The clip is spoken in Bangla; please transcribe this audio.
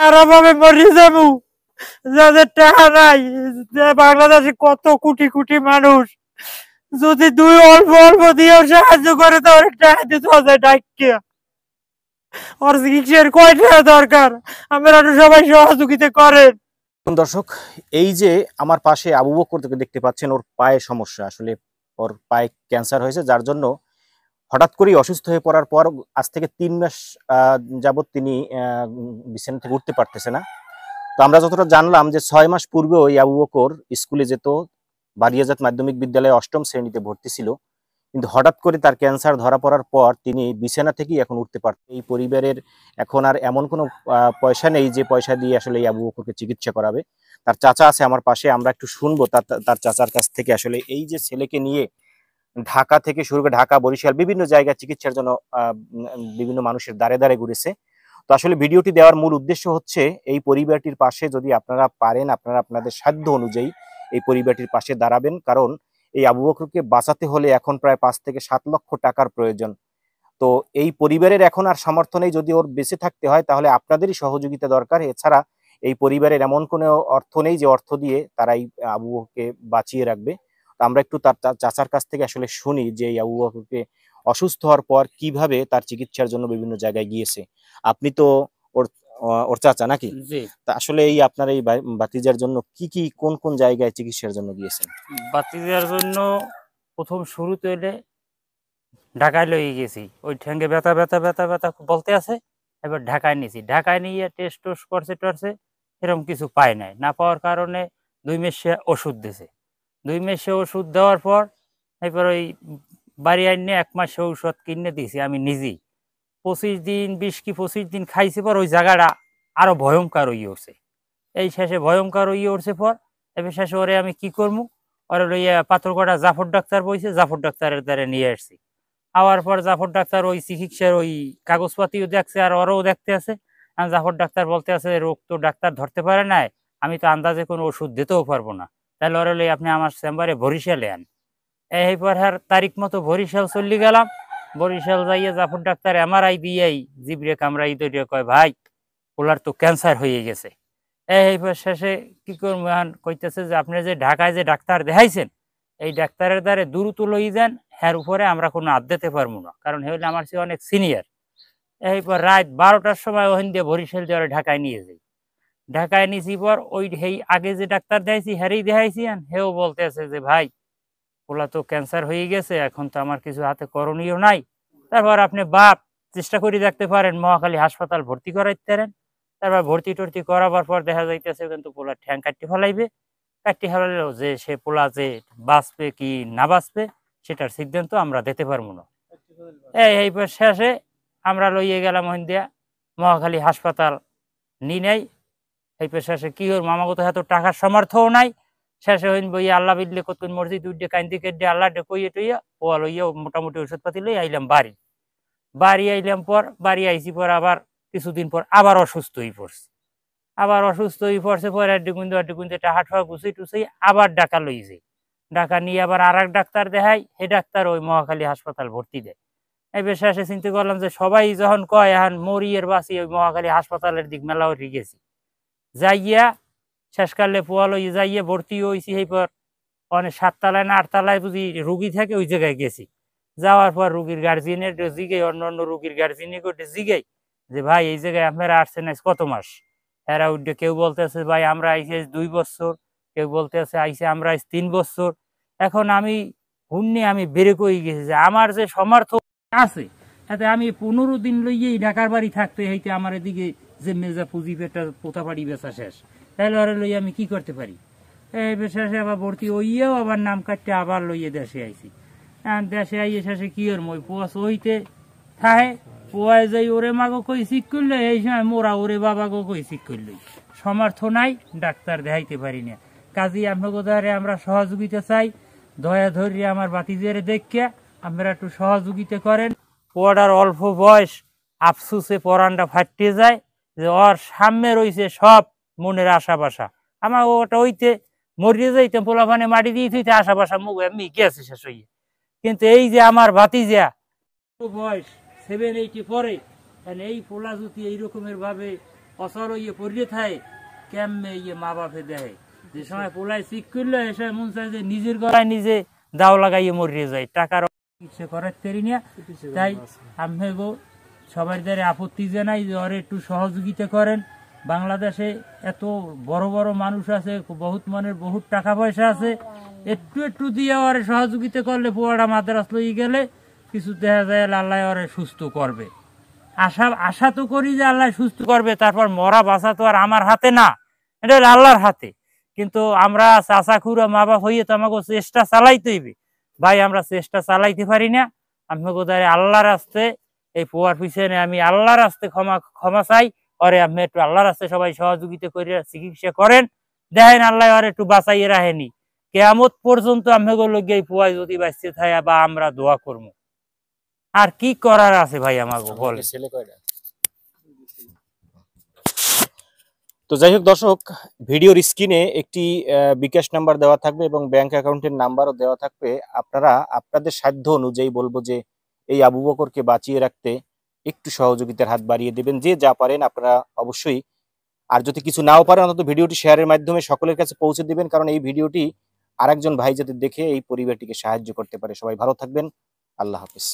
আরামভাবে মরে যাবো, যাদের টাকা নাই। বাংলাদেশে কত কোটি কোটি মানুষ, যদি দুই অল্প অল্প দিয়েও সাহায্য করে তো অনেক টাকা দিতে হবে ডাকিয়া। ওর চিকিৎসার কয় টাকা দরকার, আমরা সবাই সহযোগিতা করেন। দর্শক, এই যে আমার পাশে আবু বকরকে দেখতে পাচ্ছেন, ওর পায়ে সমস্যা, আসলে ওর পায়ে ক্যান্সার হয়েছে, যার জন্য হঠাৎ করেই অসুস্থ হয়ে পড়ার পর আজ থেকে 3 মাস যাবৎ তিনি বিছানা থেকে উঠতে পারতেছে না। তো আমরা যতটা জানলাম যে 6 মাস পূর্বে ওই আবু বকর স্কুলে যেত, বারিয়াজাত মাধ্যমিক বিদ্যালয়ে 8ম শ্রেণীতে ভর্তি ছিল, কিন্তু হঠাৎ করে তার ক্যান্সার ধরা পড়ার পর তিনি বিছানা থেকেই এখন উঠতে পারতেন। এই পরিবারের এখন আর এমন কোনো পয়সা নেই যে পয়সা দিয়ে আসলে এই আবু বকরকে চিকিৎসা করাবে। তার চাচা আছে আমার পাশে, আমরা একটু শুনবো তার চাচার কাছ থেকে আসলে এই যে ছেলেকে নিয়ে ঢাকা থেকে শুরু করে ঢাকা, বরিশাল বিভিন্ন জায়গায় চিকিৎসার জন্য বিভিন্ন মানুষের দ্বারে দ্বারে ঘুরেছে। তো আসলে ভিডিওটি দেওয়ার মূল উদ্দেশ্য হচ্ছে এই পরিবারটির পাশে যদি আপনারা পারেন, আপনারা আপনাদের সাধ্য অনুযায়ী এই পরিবারটির পাশে দাঁড়াবেন, কারণ এই আবু বকরকে বাঁচাতে হলে এখন প্রায় 5 থেকে 7 লক্ষ টাকার প্রয়োজন। তো এই পরিবারের এখন আর সামর্থ্য নেই, যদি ওর বেঁচে থাকতে হয় তাহলে আপনাদেরই সহযোগিতা দরকার। এছাড়া এই পরিবারের এমন কোনো অর্থ নেই যে অর্থ দিয়ে তারা এই আবু বকরকে বাঁচিয়ে রাখবে। আমরা একটু তার চাচার কাছ থেকে আসলে শুনি যে এই আবু বকরকে অসুস্থ হওয়ার পর কিভাবে তার চিকিৎসার জন্য বিভিন্ন জায়গায় গিয়েছে। আপনি তো ওর ওর চাচা নাকি? তা আসলে এই আপনার এই ভাতিজার জন্য কি কোন কোন জায়গায় চিকিৎসার জন্য গিয়েছেন? ভাতিজার জন্য প্রথম শুরুতে এলে ঢাকায় লয়ে গেছি, ওই ঠ্যাঙ্গে ব্যথা ব্যথা ব্যথা ব্যথা বলতে আছে। এবার ঢাকায় নিয়েছি, ঢাকায় নিয়ে টেস্ট টোস্ট করছে টরছে, এরকম কিছু পায় নাই। না পাওয়ার কারণে 2 মাস সে ওষুধ দিয়েছে। 2 মাস সে ওষুধ দেওয়ার পর এরপর ওই বাড়ি আইনে 1 মাস ঔষধ কিনে দিয়েছি আমি নিজেই। 25 দিন 20 কি 25 দিন খাইছি পর ওই জায়গাটা আরো ভয়ঙ্কর হয়ে উঠছে। এই শেষে ভয়ঙ্কর হয়ে উঠছে পর এবার শেষে ওরে আমি কি করবো, ওরে লইয়া পাথরকোটা জাফর ডাক্তার বইছে, জাফর ডাক্তারের দ্বারা নিয়ে আসছি। আওয়ার পর জাফর ডাক্তার ওই চিকিৎসার ওই কাগজপাতিও দেখছে আর ওরাও দেখতে আছে। জাফর ডাক্তার বলতে আছে রোগ তো ডাক্তার ধরতে পারে নাই, আমি তো আন্দাজে কোনো ওষুধ দিতেও পারবো না, তাহলে ওরে লই আপনি আমার চেম্বারে বরিশালে আন। এইপর হ্যার তারিখ মতো বরিশাল চললি গেলাম। বরিশাল যাইয়ে জাফর ডাক্তার MRI দিয়েই জিবরে কামড়াই তৈরি কয় ভাই ওলার তো ক্যান্সার হয়ে গেছে। এইবার শেষে কি করবো, কইতেছে যে আপনি যে ঢাকায় যে ডাক্তার দেখাইছেন এই ডাক্তারের দ্বারা দ্রুত লই যান, হ্যার উপরে আমরা কোনো হাত দিতে পারবো না, কারণ হে হলে আমার চেয়ে অনেক সিনিয়র। এইপর রাত 12টার সময় ওখান দিয়ে বরিশাল দিয়ে ঢাকায় নিয়ে যাই। ঢাকায় নিয়েছি পর ওই হেই আগে যে ডাক্তার দেখাইছি হ্যারেই দেখাইছি, হেও বলতে আছে যে ভাই ওলা তো ক্যান্সার হয়ে গেছে, এখন তো আমার কিছু হাতে করণীয় নাই। তারপর আপনি বাপ চেষ্টা করে দেখতে পারেন মহাখালী হাসপাতাল ভর্তি করাইতে পারেন। তারপর ভর্তি টর্তি করাবার পর দেখা যাইতেছে কিন্তু পোলা ঠ্যাং কাটতে ফেলাইবে, কাটতে ফেলাইলেও যে সে পোলা যে বাঁচবে কি না বাঁচবে সেটার সিদ্ধান্ত আমরা দিতে পারবো না। এইবার শেষে আমরা লইয়ে গেলাম ওখান দিয়া মহাখালী হাসপাতাল নি নাই। এইবার শেষে কি ওর মামাগত এত টাকার সামর্থ্যও নাই। শেষে হইন বই আল্লাহ বিদলে কতক্ষণ মসজিদ উঠে কান্দি কেটে আল্লাহ কইয়ে টইয়া পোয়া লইয়া মোটামুটি ওষুধপাতি লই আইলাম বাড়ি আইলাম পর বাড়ি আইসি পর আবার কিছুদিন পর আবার অসুস্থ হয়ে পড়ছে। আবার অসুস্থ হয়ে পড়ছে পরে আড্ডি একটা হাট ফাওয়া গুছাই টুছাই আবার ঢাকা লই যাই। ঢাকা নিয়ে আবার আর এক ডাক্তার দেখাই, হে ডাক্তার ওই মহাখালী হাসপাতাল ভর্তি দেয়। এবার শেষে চিন্তা করলাম যে সবাই যখন কয় এখন মরিয়ের বাসি ওই মহাখালী হাসপাতালের দিক মেলা উঠে গেছি, যাইয়া শেষকালে পোয়া লই যাইয়া ভর্তি হয়েছি। এইপর অনেক 7 তলায় না 8 তলায় বুঝি রুগী থাকে ওই জায়গায় গেছি। যাওয়ার পর রুগীর গার্জিয়ানের জিগাই, অন্য রুগীর গার্জিয়ানি করতে জিগাই যে ভাই এই জায়গায় আপনারা আসছেন আজ কত মাস? এরা উঠে কেউ বলতেছে ভাই আমরা আইসি 2 বছর, কেউ বলতে আছে আইসে আমরা 3 বছর। এখন আমি হুন্নি আমি বেরে কই গেছি যে আমার যে সামর্থ্য আছে তাতে আমি 15 দিন লইয়েই ঢাকার বাড়ি থাকতে হইতে আমার এদিকে যে মেজা পুঁজি পেটা পোতা বাড়ি বেচা শেষ, তাহলে ওরা লইয়া আমি কি করতে পারি? এই শেষে আবার ভর্তি হইয়াও আবার নাম কাটতে আবার লইয়ে দেশে আইছি। দেশে আইয়ে শেষে কি ওর মই পোয়া হইতে থাহে পোয়ায় যাই ওরে মাগো কই ঠিক করলে এই সময় মোরা ওরে বাবাগো কই ঠিক করলে সামর্থ্য নাই, ডাক্তার দেখাইতে পারি না। কাজী আপনাকে আমরা সহযোগিতা চাই, দয়া ধরি আমার বাতিজারে দেখিয়া আপনারা একটু সহযোগিতা করেন। পোয়াটার অল্প বয়স আফসুসে পরানটা ফাটিয়ে যায় যে ওর সামনে রয়েছে সব মনের আশা বাসা। আমার ওটা হইতে মরিয়ে যাইতে পোলাপানে মাটি দিয়ে থইতে আশা বাসা মুখ এমনি গেছে শেষ হইয়ে। কিন্তু এই যে আমার ভাতিজা বয়স 7-8 পরে এই পোলা যদি এই রকমের ভাবে অসর ইয়ে পড়িয়ে থাকে কেমনে ইয়ে মা বাপে দেয় যে সময় পোলাই ঠিক করলো এ সময় মন চায় যে নিজের গলায় নিজে দাও লাগাইয়ে মরিয়ে যায় টাকার চিকিৎসা করার তেরি না। তাই আমি সবার দ্বারা আপত্তি জানাই যে ওরা একটু সহযোগিতা করেন। বাংলাদেশে এত বড় বড় মানুষ আছে, বহুত মনের বহুত টাকা পয়সা আছে, একটু একটু দিয়ে ওরে সহযোগিতা করলে পোয়াটা মাদ্রাস লই গেলে কিছু দেখা যায় আল্লাহ ওরে সুস্থ করবে। আশা তো করি যে আল্লাহ সুস্থ করবে, তারপর মরা বাঁচা তো আর আমার হাতে না, এটা হলো আল্লাহর হাতে। কিন্তু আমরা চাচা খুড়া মা বাপ হইয়ে তো আমাকে চেষ্টা চালাইতে হইবে ভাই, আমরা চেষ্টা চালাইতে পারি না। আমাকে দ্বারা আল্লাহর রাস্তে এই পোয়ার পিছনে আমি আল্লাহর রাস্তে ক্ষমা চাই। ওরে আপনি একটু আল্লাহর রাস্তে সবাই সহযোগিতা করে চিকিৎসা করেন, দেখেন আল্লাহ ওরে একটু বাঁচাইয়ে রাখেনি। কেয়ামত পর্যন্ত আমাকে লগে এই পোয়ায় যদি বাঁচতে থাকে বা আমরা দোয়া করবো। আর কি করার আছে ভাই আমাকে বলে। ছেলে কয়টা? তো যাই হোক দর্শক, ভিডিওর স্ক্রিনে একটি বিকাশ নাম্বার দেওয়া থাকবে এবং ব্যাংক অ্যাকাউন্টের নাম্বারও দেওয়া থাকবে। আপনারা আপনাদের সাধ্য অনুযায়ী বলবো যে এই আবু বকরকে বাঁচিয়ে রাখতে একটু সহযোগিতার হাত বাড়িয়ে দেবেন, যে যা পারেন আপনারা অবশ্যই। আর যদি কিছু নাও পারেন অন্তত ভিডিওটি শেয়ারের মাধ্যমে সকলের কাছে পৌঁছে দিবেন, কারণ এই ভিডিওটি আরেকজন ভাই যাতে দেখে এই পরিবারটিকে সাহায্য করতে পারে। সবাই ভালো থাকবেন, আল্লাহ হাফেজ।